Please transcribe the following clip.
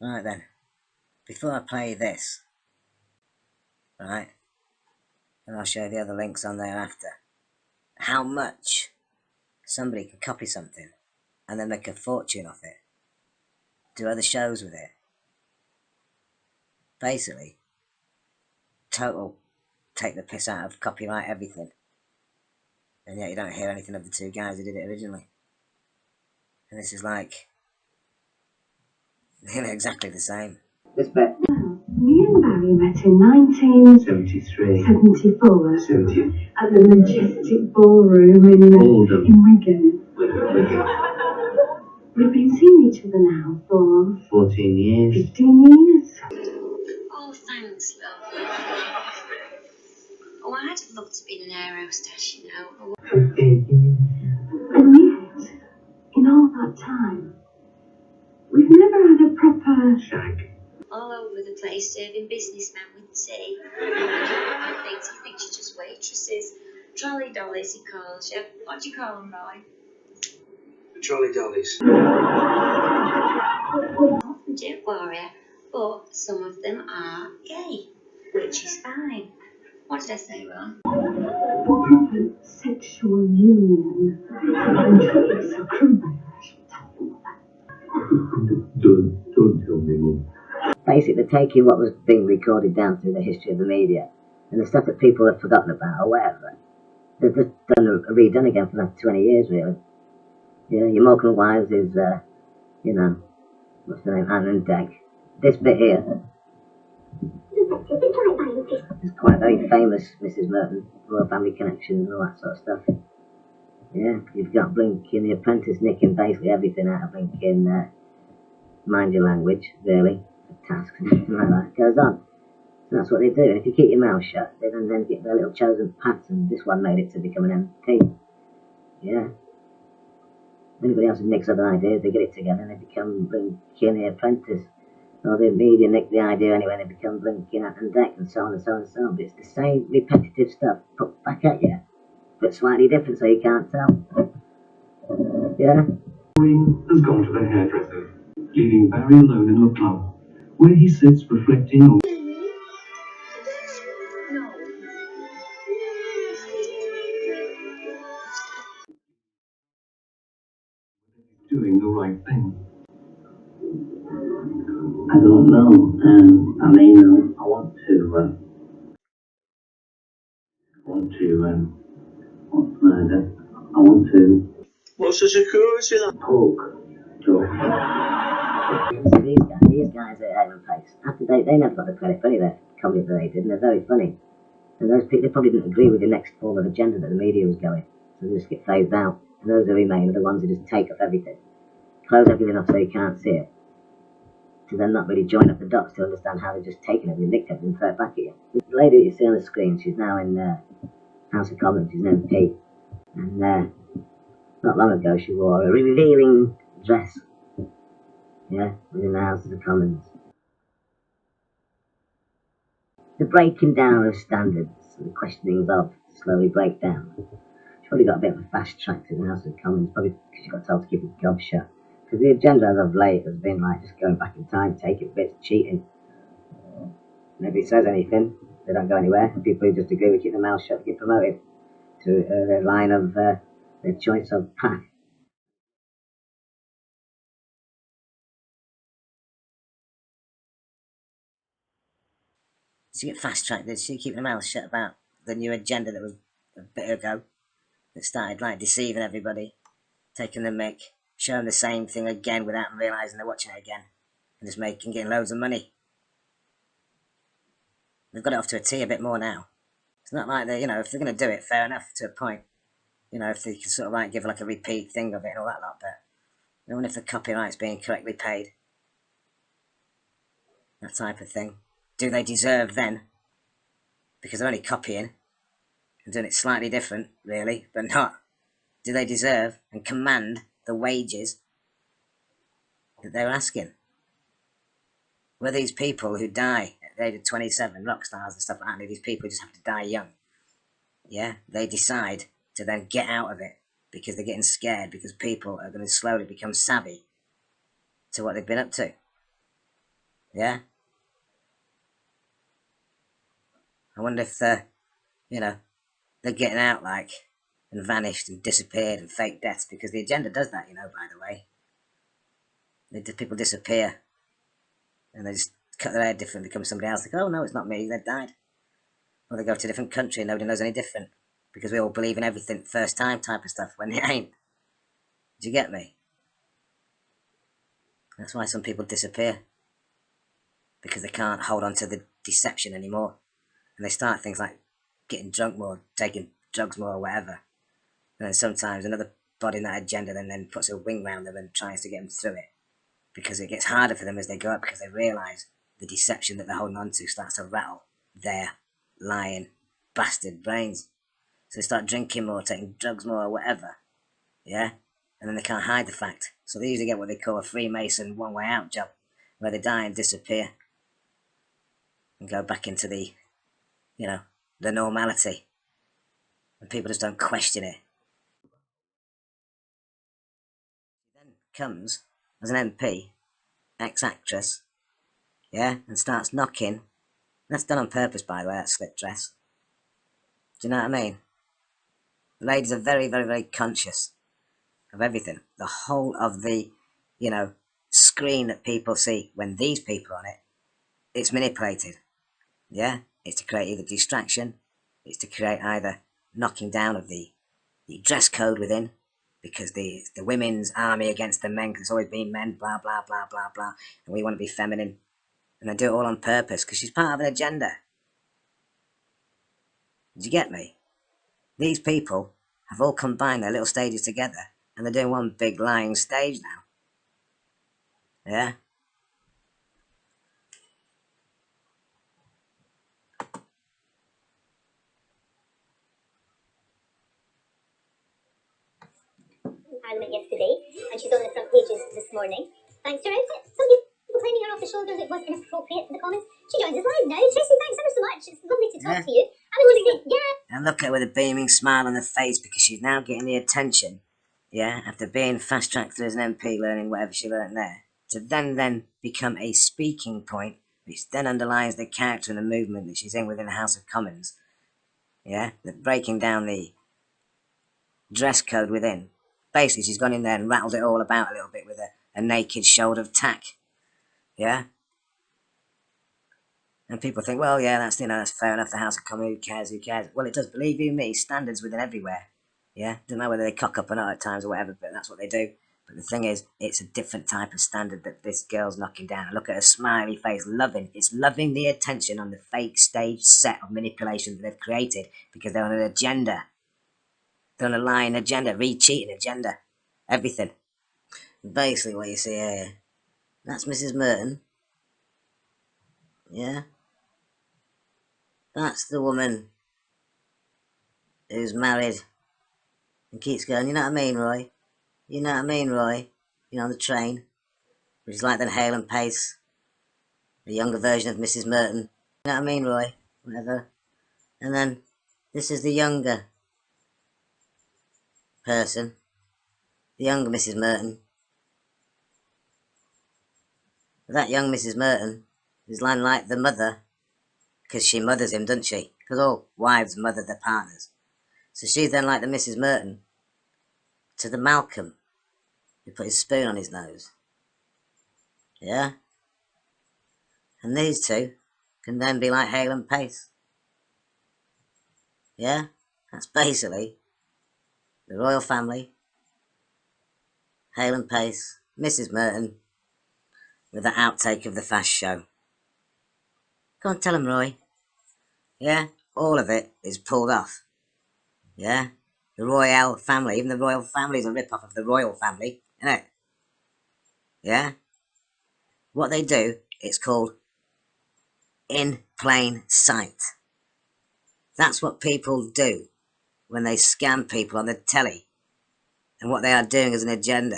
Right then, before I play this, right, and I'll show you the other links on there after, how much somebody can copy something and then make a fortune off it, do other shows with it. Basically, total take the piss out of copyright everything. And yet you don't hear anything of the two guys who did it originally. And this is like, exactly the same. This bit. Me and Barry met in 1973. 74. 70. At the Majestic Ballroom in Wigan. We've been seeing each other now for 14 years. 15 years. Oh, thanks, love. Oh, I'd have loved to be an air hostess, you know. 15 years. And yet, in all that time, we've never had a proper shag. All over the place serving businessmen with tea. He thinks you're just waitresses. Trolley dollies, he calls you. What do you call them, Roy? Trolley dollies. Often do for you, but some of them are gay, which is fine. What did I say, Ron? a proper sexual union. And it's so cruel, I should tell you that. Don't tell me, Mum. Basically, they're taking what was being recorded down through the history of the media and the stuff that people have forgotten about or whatever. They've just redone again for the last 20 years, really. Yeah, your Morecambe Wives is, what's the name, Anne and Deg. This bit here is quite very famous, Mrs. Merton, Royal Family Connections and all that sort of stuff. Yeah, you've got Blinking The Apprentice nicking basically everything out of Blinking Mind Your Language, really, tasks and everything like that. It goes on. So that's what they do. And if you keep your mouth shut, they then get their little chosen paths, and this one made it to become an MP. Yeah. Anybody else who nicks other ideas, they get it together and they become Blinking The Apprentice. Or the media nick the idea anyway, and they become Blinking Ant and Deck, and so on and so on and so on. But it's the same repetitive stuff put back at you, but slightly different so you can't tell. Yeah? Has gone to the hairdresser, leaving Barry alone in the club, where he sits reflecting on doing the right thing. I don't know. I want to What's the security then? poke Joe. So these guys at Haven Place, after they never got the credit for any of their comedy that they did, and they're very funny. And those people, they probably didn't agree with the next form of agenda that the media was going. So they just get phased out. And those who remain are the ones who just take off everything. Close everything off so you can't see it. To then not really join up the dots to understand how they're just taking everything, nicked everything, and throw it back at you. The lady that you see on the screen, she's now in House of Commons, she's an MP. And not long ago she wore a revealing dress. Yeah, within the House of Commons. The breaking down of standards, the questionings of slowly break down. She's probably got a bit of a fast track to the House of Commons, probably because she got told to keep her gob shut. Because the agenda as of late has been like just going back in time, taking bits, cheating. Nobody says anything, they don't go anywhere. People who just agree with keep their mouth shut get promoted to their line of their choice of path. She get fast tracked, did she? Keep her mouth shut about the new agenda that was a bit ago, that started like deceiving everybody, taking the mick, showing the same thing again without them realising they're watching it again, and just getting loads of money. They've got it off to a T a bit more now. It's not like they, if they're going to do it, fair enough to a point. If they can sort of like give like a repeat thing of it and all that lot, but I wonder if the copyright's being correctly paid. That type of thing. Do they deserve then? Because they're only copying and doing it slightly different, really, but not. Do they deserve and command the wages that they're asking? Were these people who die at the age of 27, rock stars and stuff like that, these people who just have to die young, yeah, they decide to then get out of it because they're getting scared because people are going to slowly become savvy to what they've been up to. Yeah? I wonder if you know, they're getting out, like, and vanished and disappeared and fake deaths, because the agenda does that, you know, by the way. People disappear and they just cut their hair different, become somebody else. Like, oh no, it's not me, they died. Or they go to a different country and nobody knows any different, because we all believe in everything first time type of stuff when it ain't. Do you get me? That's why some people disappear, because they can't hold on to the deception anymore, and they start things like getting drunk more, taking drugs more, or whatever. And then sometimes another body in that agenda then puts a wing round them and tries to get them through it, because it gets harder for them as they go up, because they realise the deception that they're holding on to starts to rattle their lying bastard brains. So they start drinking more, taking drugs more, or whatever. Yeah? And then they can't hide the fact. So they usually get what they call a Freemason one way out job, where they die and disappear and go back into the, you know, the normality. And people just don't question it. Then comes as an MP, ex-actress, yeah, and starts knocking. That's done on purpose, by the way, that slip dress. Do you know what I mean? The ladies are very, very, very conscious of everything. The whole of the, you know, screen that people see when these people are on it, it's manipulated. Yeah? It's to create either distraction, it's to create either knocking down of the dress code within, because the women's army against the men, because it's always been men, blah, blah, blah, blah, blah, and we want to be feminine. And they do it all on purpose, because she's part of an agenda. Did you get me? These people have all combined their little stages together, and they're doing one big lying stage now. Yeah? Parliament yesterday, and she's on the front pages this morning. Thanks to her outfit. Some people claiming her off the shoulders, it was inappropriate in the comments. She joins us live now. Tracy, thanks ever so much. It's lovely to talk to you. I would just say, yeah. And look at her with a beaming smile on her face, because she's now getting the attention, yeah, after being fast-tracked through as an MP, learning whatever she learned there, to then become a speaking point, which then underlines the character and the movement that she's in within the House of Commons, yeah, that breaking down the dress code within. Basically, she's gone in there and rattled it all about a little bit with a naked shoulder of tack, yeah? And people think, well, yeah, that's, you know, that's fair enough, the House of Commons, who cares, who cares? Well, it does, believe you me, standards within everywhere, yeah? Doesn't matter whether they cock up or not at times or whatever, but that's what they do. But the thing is, it's a different type of standard that this girl's knocking down. And look at her smiley face, loving. It's loving the attention on the fake stage set of manipulation that they've created, because they're on an agenda. They're on a lying agenda, re-cheating agenda, everything. Basically, what you see here, that's Mrs. Merton. Yeah? That's the woman who's married and keeps going, you know what I mean, Roy? You know what I mean, Roy? You know, on the train, which is like the Hale and Pace, the younger version of Mrs. Merton. You know what I mean, Roy? Whatever. And then, this is the younger person, the younger Mrs. Merton. But that young Mrs. Merton is like the mother, because she mothers him, doesn't she? Because all wives mother their partners. So she's then like the Mrs. Merton to the Malcolm who put his spoon on his nose. Yeah? And these two can then be like Hale and Pace. Yeah? That's basically the royal family, Hale and Pace, Mrs. Merton, with the outtake of the fast show. Go on, tell them, Roy. Yeah? All of it is pulled off. Yeah? The royal family, even the royal family is a rip-off of the royal family, isn't it? Yeah? What they do, it's called in plain sight. That's what people do when they scam people on the telly. And what they are doing is an agenda.